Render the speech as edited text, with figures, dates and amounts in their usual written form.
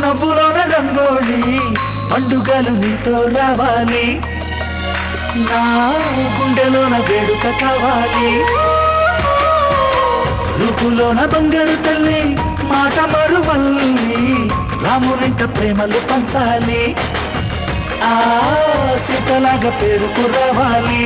నవ్వులోన రంగోళి పండుగలు నీతో రావాలి నా గుండెలోన వేడుక కావాలి రూపులోన బంగారు తల్లి మాట మరువల్లి రామునింట ప్రేమలు పంచాలి ఆ సీతలాగా పేరుకు రావాలి